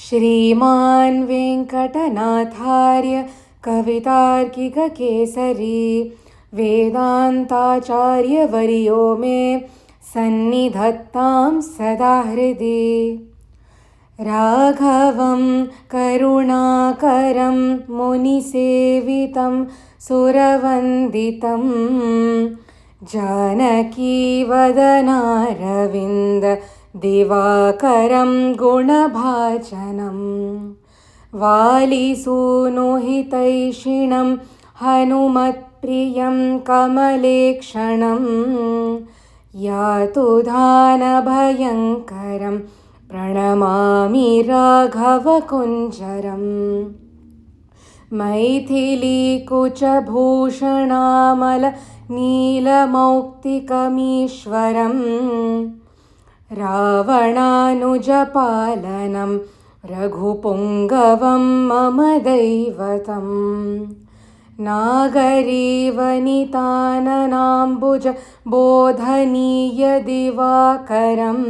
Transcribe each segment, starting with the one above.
श्रीमान् वेङ्कटनाथार्य कवितार्किककेसरी वेदान्ताचार्यवर्यो मे सन्निधत्तां सदा हृदि। राघवं करुणाकरं मुनिसेवितं सुरवन्दितं जानकीवदनारविन्द दिवाकरं गुणभाजनं वालिसूनुहितैषिणं हनुमत्प्रियं कमलेक्षणं यातुधानभयङ्करं प्रणमामि राघवकुञ्जरम्। मैथिलीकुचभूषणामलनीलमौक्तिकमीश्वरम् रावणानुजपालनं रघुपुङ्गवं मम दैवतम्। नागरीवनिताननाम्बुजबोधनीयदिवाकरं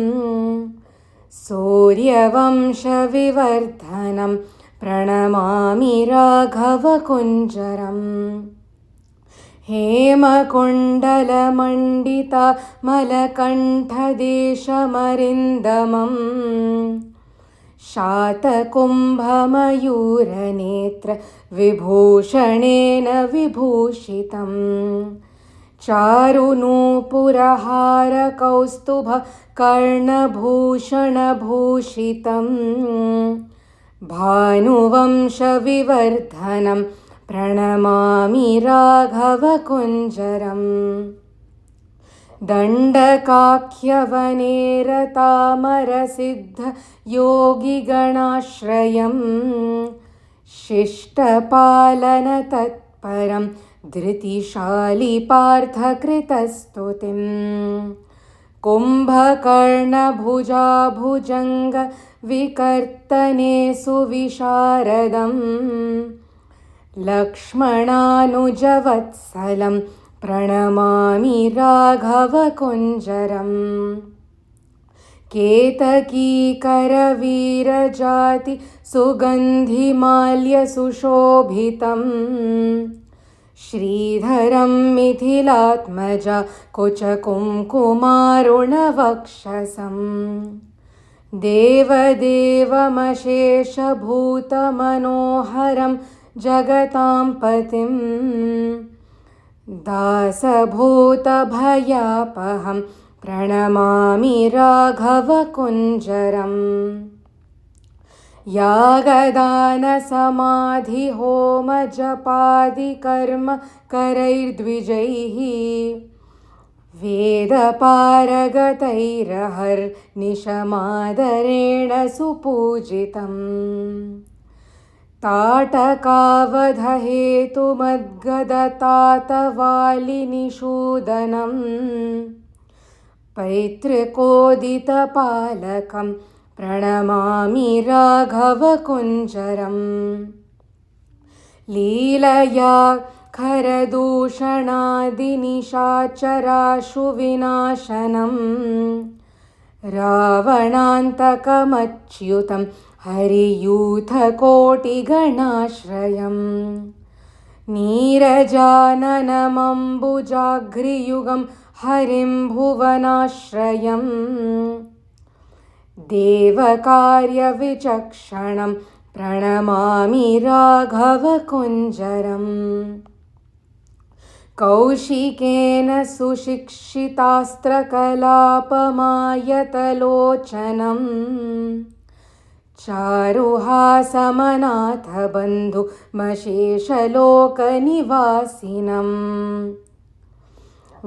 सूर्यवंशविवर्धनं प्रणमामि राघवकुञ्जरम्। हेमकुण्डलमण्डितामलकण्ठदेशमरिन्दमं शातकुम्भमयूरनेत्र विभूषणेन विभूषितं चारुनूपुरहारकौस्तुभकर्णभूषणभूषितं भानुवंशविवर्धनं प्रणमामि राघवकुञ्जरम्। दण्डकाख्यवनेरतामरसिद्धयोगिगणाश्रयं शिष्टपालनतत्परं धृतिशालिपार्थकृतस्तुतिं कुम्भकर्णभुजाभुजङ्गविकर्तने सुविशारदं लक्ष्मणानुजवत्सलं प्रणमामि राघवकुञ्जरम्। केतकीकरवीरजातिसुगन्धिमाल्यसुशोभितं श्रीधरं मिथिलात्मजा कुचकुङ्कुमारुणवक्षसं देवदेवमशेषभूतमनोहरं जगतां पतिं दासभूतभयापहं प्रणमामि राघवकुञ्जरम्। यागदानसमाधिहोमजपादिकर्म करैर्द्विजैः वेदपारगतैरहर्निशमादरेण सुपूजितम् ताटकावधहेतुमद्गदतातवालिनिषूदनं पैतृकोदितपालकं प्रणमामि राघवकुञ्जरम्। लीलया खरदूषणादिनिशाचराशुविनाशनं रावणान्तकमच्युतं हरियूथकोटिगणाश्रयं नीरजाननमम्बुजाघ्रियुगं हरिं भुवनाश्रयं देवकार्यविचक्षणं प्रणमामि राघवकुञ्जरम्। कौशिकेन सुशिक्षितास्त्रकलापमायतलोचनं चारुहासमनाथबन्धुमशेषलोकनिवासिनं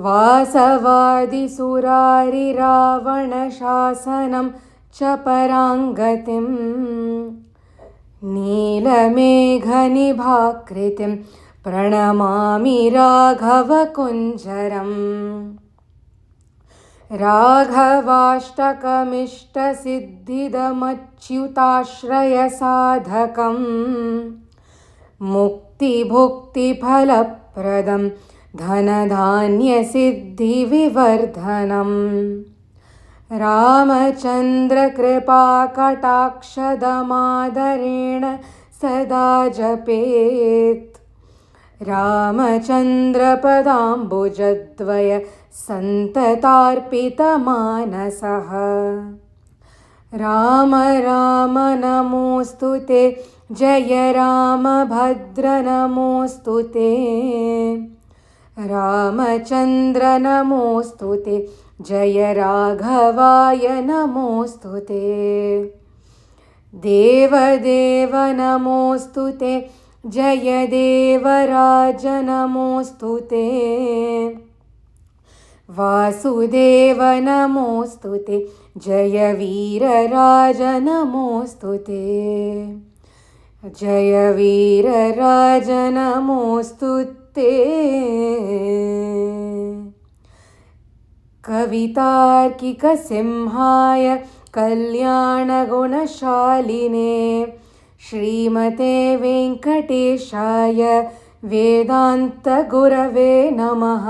वासवादिसुरारिरावणशासनं च पराङ्गतिं नीलमेघनिभाकृतिं प्रणमामि राघवकुञ्जरम्। राघवाष्टकमिष्टसिद्धिदमच्युताश्रयसाधकं मुक्तिभुक्तिफलप्रदं धनधान्यसिद्धिविवर्धनं रामचन्द्रकृपाकटाक्षदमादरेण सदा जपेत् रामचन्द्रपदाम्बुजद्वय सन्ततार्पितमानसः राम राम नमोऽस्तु ते जय रामभद्र नमोऽस्तु ते रामचन्द्र नमोऽस्तु ते जय राघवाय नमोऽस्तु ते देवदेव नमोऽस्तु ते जय देवराज नमोऽस्तु ते वासुदेव नमोऽस्तु ते जय वीरराज नमोऽस्तु ते जय वीरराज नमोऽस्तु ते कवितार्किकसिंहाय कल्याणगुणशालिने श्रीमते वेङ्कटेशाय वेदान्तगुरवे नमः।